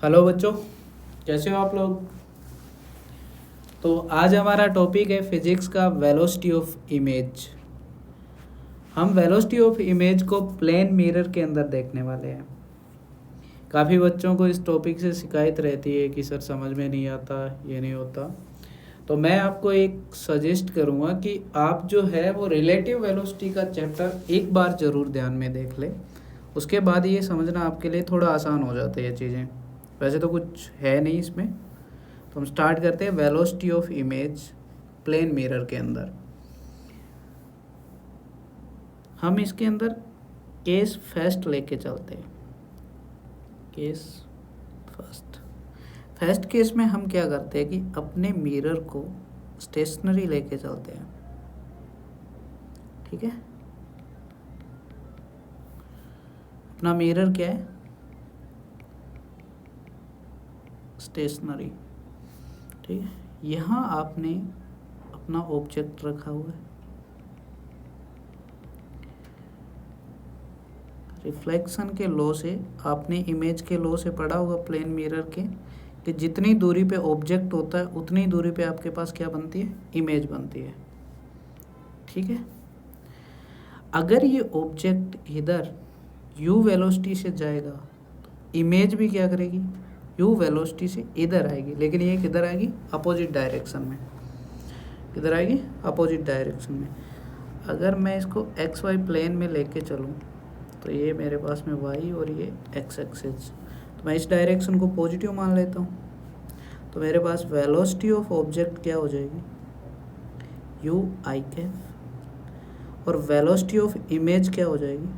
Hello बच्चों, कैसे हो आप लोग। तो आज हमारा टॉपिक है फिजिक्स का वेलोसिटी ऑफ इमेज। हम वेलोसिटी ऑफ इमेज को प्लेन मिरर के अंदर देखने वाले हैं। काफ़ी बच्चों को इस टॉपिक से शिकायत रहती है कि सर समझ में नहीं आता, ये नहीं होता। तो मैं आपको एक सजेस्ट करूँगा कि आप जो है वो रिलेटिव वेलोसिटी का चैप्टर एक बार ज़रूर ध्यान में देख लें। उसके बाद ये समझना आपके लिए थोड़ा आसान हो जाता है ये चीज़ें। वैसे तो कुछ है नहीं इसमें। तो हम स्टार्ट करते हैं velocity of image plane mirror के अंदर। हम इसके अंदर केस फर्स्ट लेके चलते हैं। केस फर्स्ट केस में हम क्या करते हैं कि अपने मिरर को स्टेशनरी लेके चलते हैं। ठीक है, अपना मिरर क्या है, स्टेशनरी। ठीक है, यहाँ आपने अपना ऑब्जेक्ट रखा हुआ है। रिफ्लेक्शन के लॉ से आपने इमेज के लॉ से पढ़ा होगा प्लेन मिरर के कि जितनी दूरी पे ऑब्जेक्ट होता है उतनी दूरी पे आपके पास क्या बनती है, इमेज बनती है। ठीक है, अगर ये ऑब्जेक्ट इधर u वेलोसिटी से जाएगा तो इमेज भी क्या करेगी, u वेलोसिटी से इधर आएगी, लेकिन ये किधर आएगी, अपोजिट डायरेक्शन में। किधर आएगी, अपोजिट डायरेक्शन में। अगर मैं इसको एक्स वाई प्लेन में लेके चलूँ तो ये मेरे पास में y और ये x एक्सिस, तो मैं इस डायरेक्शन को पॉजिटिव मान लेता हूँ। तो मेरे पास वेलोसिटी ऑफ ऑब्जेक्ट क्या हो जाएगी, u i कैफ, और वेलोसिटी ऑफ इमेज क्या हो जाएगी,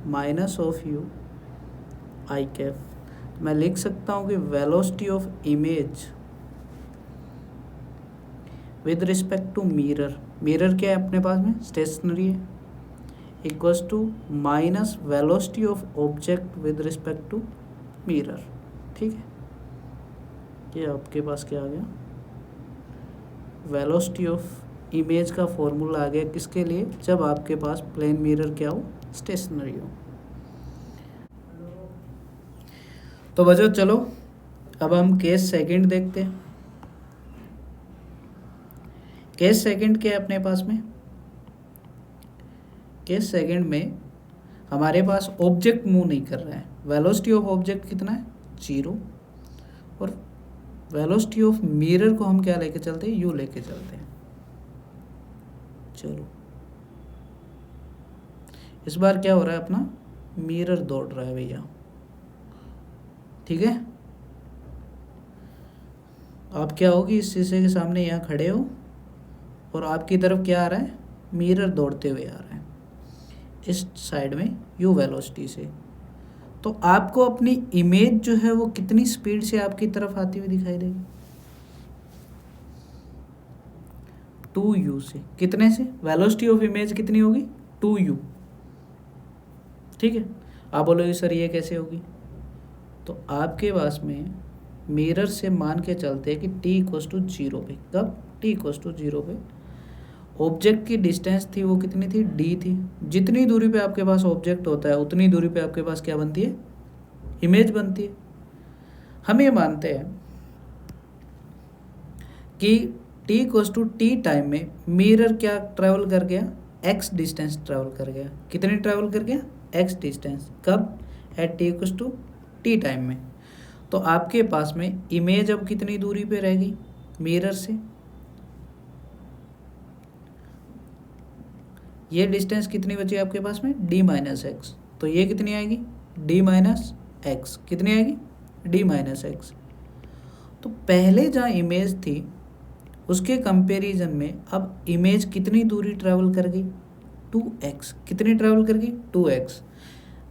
माइनस ऑफ u i कैफ। मैं लिख सकता हूँ कि velocity of image with respect to mirror, mirror क्या है अपने पास में, स्टेशनरी है, equals to minus velocity of object with respect to mirror. ठीक है, ये आपके पास क्या आ गया, वेलोसिटी ऑफ इमेज का फॉर्मूला आ गया किसके लिए, जब आपके पास प्लेन मिरर क्या हो, स्टेशनरी हो। तो बच्चों चलो अब हम केस सेकंड देखते हैं। केस सेकंड क्या है अपने पास में, केस सेकंड में हमारे पास ऑब्जेक्ट मूव नहीं कर रहा है। वेलोसिटी ऑफ ऑब्जेक्ट कितना है, 0, और वेलोसिटी ऑफ मिरर को हम क्या लेके चलते हैं, u लेके चलते हैं। चलो इस बार क्या हो रहा है, अपना मिरर दौड़ रहा है भैया। ठीक है, आप क्या होगी, इस शीशे के सामने यहाँ खड़े हो और आपकी तरफ क्या आ रहा है, मिरर दौड़ते हुए आ रहा है इस साइड में u वेलोसिटी से। तो आपको अपनी इमेज जो है वो कितनी स्पीड से आपकी तरफ आती हुई दिखाई देगी, 2u से। कितने से, वेलोसिटी ऑफ इमेज कितनी होगी, 2u। ठीक है, आप बोलोगे सर ये कैसे होगी, तो आपके पास में मिरर से मान के चलते हैं कि t इक्वल्स टू 0 पे, कब, t इक्वल्स टू 0 पे ऑब्जेक्ट की डिस्टेंस थी वो कितनी थी, d थी। जितनी दूरी पे आपके पास ऑब्जेक्ट होता है उतनी दूरी पे आपके पास क्या बनती है, इमेज बनती है। हम ये मानते हैं कि t equals to t time में मिरर क्या ट्रैवल कर गया, x डिस्टेंस ट्रैवल कर गया। कितनी ट्रैवल कर गया, x डिस्टेंस, कब, at t equals to t time में। तो आपके पास में इमेज अब कितनी दूरी पे रहेगी मिरर से, ये डिस्टेंस कितनी बची आपके पास में, d माइनस एक्स। तो ये कितनी आएगी, d माइनस एक्स, कितनी आएगी, d माइनस एक्स। तो पहले जहाँ इमेज थी उसके कंपैरिजन में अब इमेज कितनी दूरी ट्रैवल कर गई, 2x। कितनी ट्रैवल कर गई, 2x।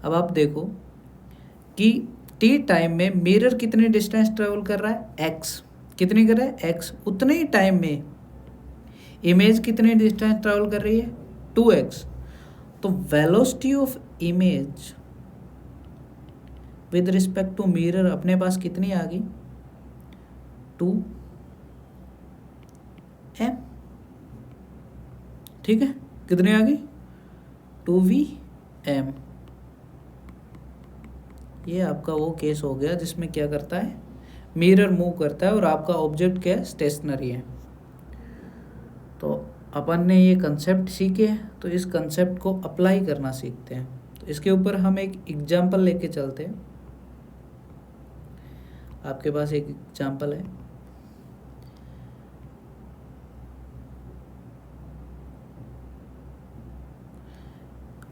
अब आप देखो कि t टाइम में मिरर कितनी डिस्टेंस ट्रैवल कर रहा है, x। कितनी कर रहा है, x। उतने ही टाइम में इमेज कितनी डिस्टेंस ट्रैवल कर रही है, 2x। तो velocity of image with respect to mirror अपने पास कितनी आ गई, 2m। ठीक है, कितनी आ गई, 2vm। ये आपका वो केस हो गया जिसमें क्या करता है, मिरर मूव करता है और आपका ऑब्जेक्ट क्या है, स्टेशनरी है। तो अपन ने ये कंसेप्ट सीखे, तो इस कंसेप्ट को अप्लाई करना सीखते हैं। तो इसके ऊपर हम एक एग्जांपल लेके चलते हैं। आपके पास एक एग्जांपल है,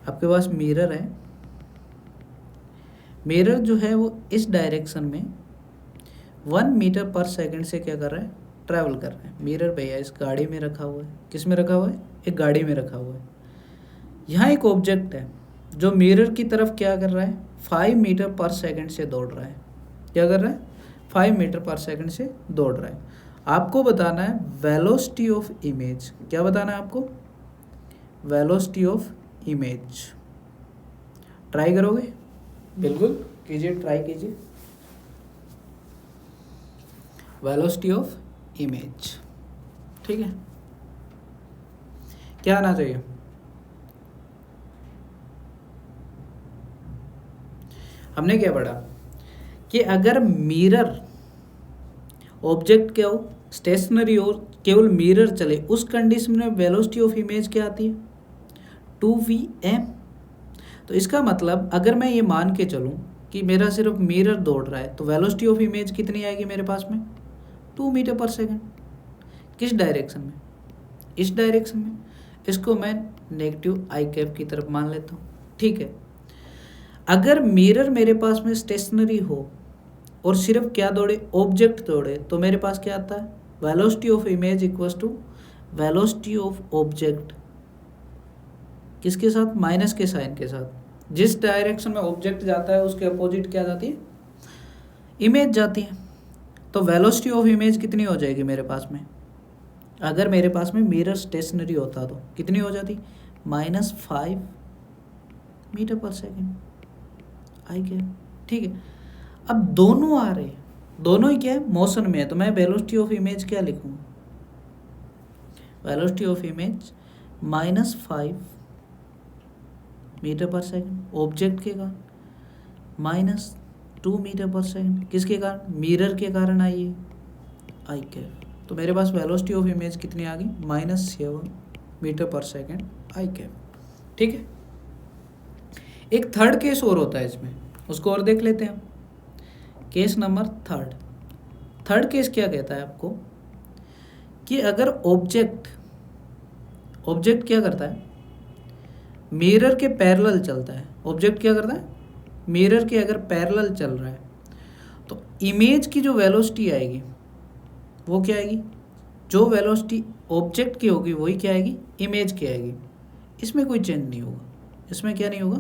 आपके पास मिरर है। मिरर जो है वो इस डायरेक्शन में 1 मीटर पर सेकंड से क्या कर रहा है, ट्रैवल कर रहा है। मिरर भैया इस गाड़ी में रखा हुआ है। किस में रखा हुआ है, एक गाड़ी में रखा हुआ है। यहाँ एक ऑब्जेक्ट है जो मिरर की तरफ क्या कर रहा है, 5 मीटर पर सेकंड से दौड़ रहा है। क्या कर रहा है, 5 मीटर पर सेकंड से दौड़ रहा है। आपको बताना है वेलोसिटी ऑफ इमेज। क्या बताना है आपको, वेलोसिटी ऑफ इमेज। ट्राई करोगे, बिल्कुल कीजिए, ट्राई कीजिए। वेलोसिटी ऑफ इमेज, ठीक है। क्या आना चाहिए, हमने क्या पढ़ा कि अगर मिरर ऑब्जेक्ट क्या हो, स्टेशनरी हो, केवल मिरर चले, उस कंडीशन में वेलोसिटी ऑफ इमेज क्या आती है, 2vm। तो इसका मतलब अगर मैं ये मान के चलूं कि मेरा सिर्फ मिरर दौड़ रहा है, तो वेलोसिटी ऑफ इमेज कितनी आएगी मेरे पास में, 2 मीटर पर सेकंड। किस डायरेक्शन में, इस डायरेक्शन में। इसको मैं नेगेटिव आई कैप की तरफ मान लेता हूँ, ठीक है। अगर मिरर मेरे पास में स्टेशनरी हो और सिर्फ क्या दौड़े, ऑब्जेक्ट दौड़े, तो मेरे पास क्या आता है, velocity of image equals to velocity of object, किसके साथ, माइनस के साइन के साथ। जिस डायरेक्शन में ऑब्जेक्ट जाता है उसके अपोजिट क्या जाती है, इमेज जाती है। तो वेलोसिटी ऑफ इमेज कितनी हो जाएगी मेरे पास में, अगर मेरे पास में मिरर स्टेशनरी होता तो कितनी हो जाती, -5 मीटर पर सेकेंड आई क्या, ठीक है। अब दोनों आ रहे, दोनों ही क्या है, मोशन में है। तो मैं वेलोसिटी ऑफ इमेज क्या लिखूंगा, वेलोसिटी ऑफ इमेज -5 मीटर पर सेकेंड ऑब्जेक्ट के कारण, -2 मीटर पर सेकेंड किसके कारण, मिरर के कारण आई है, आई कैप। तो मेरे पास वेलोसिटी ऑफ इमेज कितनी आ गई, -7 मीटर पर सेकेंड आई कैप, ठीक है। एक थर्ड केस और होता है इसमें, उसको और देख लेते हैं। केस नंबर थर्ड केस क्या कहता है आपको कि अगर ऑब्जेक्ट क्या करता है, मिरर के पैरेलल चलता है। ऑब्जेक्ट क्या करता है, मिरर के अगर पैरेलल चल रहा है, तो इमेज की जो वेलोसिटी आएगी वो क्या आएगी, जो वेलोसिटी ऑब्जेक्ट की होगी वही क्या आएगी, इमेज की आएगी। इसमें कोई चेंज नहीं होगा, इसमें क्या नहीं होगा,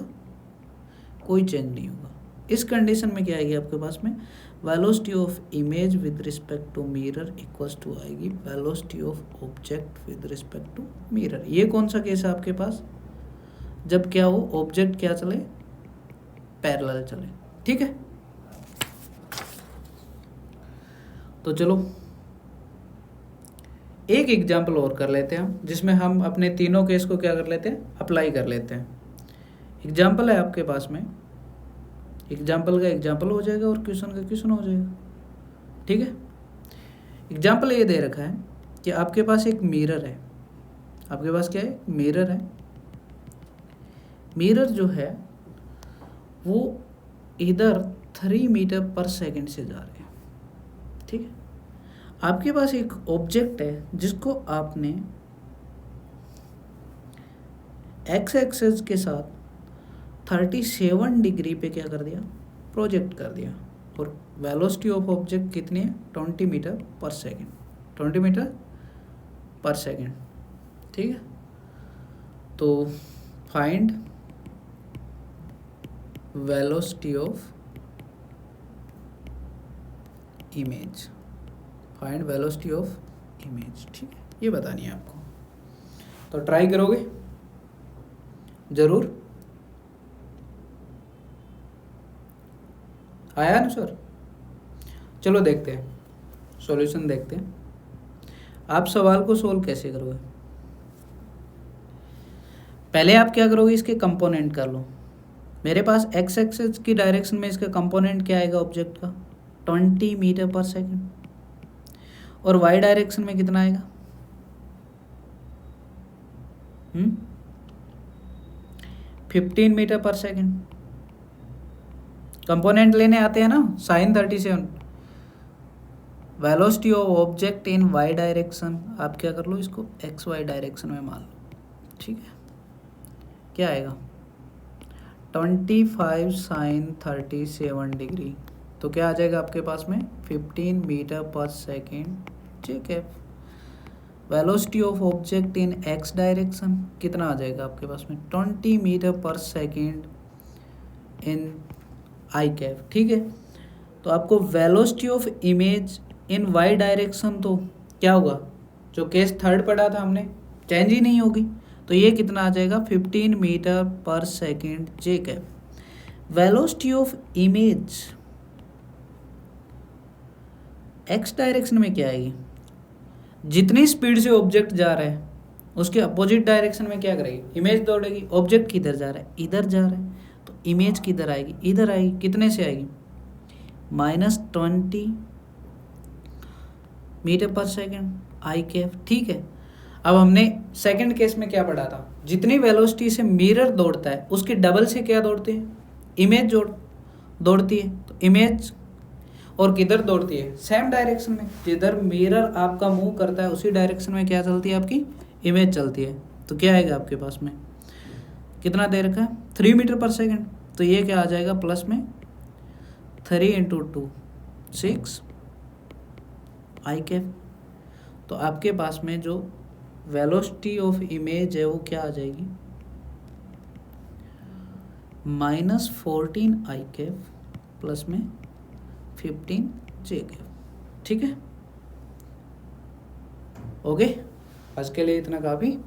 कोई चेंज नहीं होगा। इस कंडीशन में क्या आएगी आपके पास में, velocity of image with respect to mirror equals to आएगी velocity of object with respect to mirror. ये कौन सा केस है आपके पास, जब क्या हो, ऑब्जेक्ट क्या चले, पैरेलल चले, ठीक है। तो चलो एक एग्जाम्पल और कर लेते हैं हम, जिसमें हम अपने तीनों केस को क्या कर लेते हैं, अप्लाई कर लेते हैं। एग्जाम्पल है आपके पास में, एग्जाम्पल का एग्जाम्पल हो जाएगा और क्वेश्चन का क्वेश्चन हो जाएगा, ठीक है। एग्जाम्पल ये दे रखा है कि आपके पास एक मिरर है, आपके पास क्या है, मिरर है। मिरर जो है वो इधर 3 मीटर पर सेकंड से जा रहे हैं, ठीक है। आपके पास एक ऑब्जेक्ट है जिसको आपने एक्स एक्सिस के साथ 37 डिग्री पे क्या कर दिया, प्रोजेक्ट कर दिया, और वेलोसिटी ऑफ ऑब्जेक्ट कितनी है, 20 मीटर पर सेकेंड, 20 मीटर पर सेकेंड, ठीक है। तो find velocity of image, find velocity of image, ठीक है, ये बतानी है आपको। तो ट्राई करोगे जरूर, आया ना सर। चलो देखते हैं, सॉल्यूशन देखते हैं। आप सवाल को सोल्व कैसे करोगे, पहले आप क्या करोगे, इसके कंपोनेंट कर लो। मेरे पास एक्स एक्सिस की डायरेक्शन में इसका कंपोनेंट क्या आएगा ऑब्जेक्ट का, 20 मीटर पर सेकेंड, और वाई डायरेक्शन में कितना आएगा, 15 मीटर पर सेकेंड। कंपोनेंट लेने आते हैं ना, sin 37, velocity of object in y direction, आप क्या कर लो इसको एक्स वाई डायरेक्शन में मान लो, ठीक है। क्या आएगा 25 sin 37 डिग्री, तो क्या आ जाएगा आपके पास में 15 मीटर पर सेकेंड, ठीक है। Velocity of object in x direction कितना आ जाएगा आपके पास में 20 मीटर पर सेकेंड इन आई कैप, ठीक है। तो आपको velocity of image in y direction तो क्या होगा, जो केस थर्ड पढ़ा था हमने, चेंज ही नहीं होगी, तो ये कितना आ जाएगा 15 मीटर पर second J cap. Velocity of image x direction में क्या आएगी, जितनी स्पीड से ऑब्जेक्ट जा रहा है उसके अपोजिट डायरेक्शन में क्या करेगी, इमेज दौड़ेगी। ऑब्जेक्ट किधर जा रहा है, इधर जा रहा है, तो इमेज किधर आएगी, इधर आएगी। कितने से आएगी, -20 मीटर पर सेकेंड आई कैप, ठीक है। अब हमने सेकंड केस में क्या पढ़ा था, जितनी वेलोसिटी से मिरर दौड़ता है उसके डबल से क्या दौड़ते हैं, इमेज दौड़ती है। तो इमेज और किधर दौड़ती है, सेम डायरेक्शन में, जिधर मिरर आपका मूव करता है उसी डायरेक्शन में क्या चलती है, आपकी इमेज चलती है। तो क्या आएगा आपके पास में, कितना दे रखा है 3 मीटर पर सेकेंड, तो ये क्या आ जाएगा प्लस में 3 × 2 6 आई कैप। तो आपके पास में जो वेलोसिटी ऑफ इमेज है वो क्या आ जाएगी, -14 आई कैप प्लस में 15 जे कैप, ठीक है। ओके, आज के लिए इतना काफ़ी।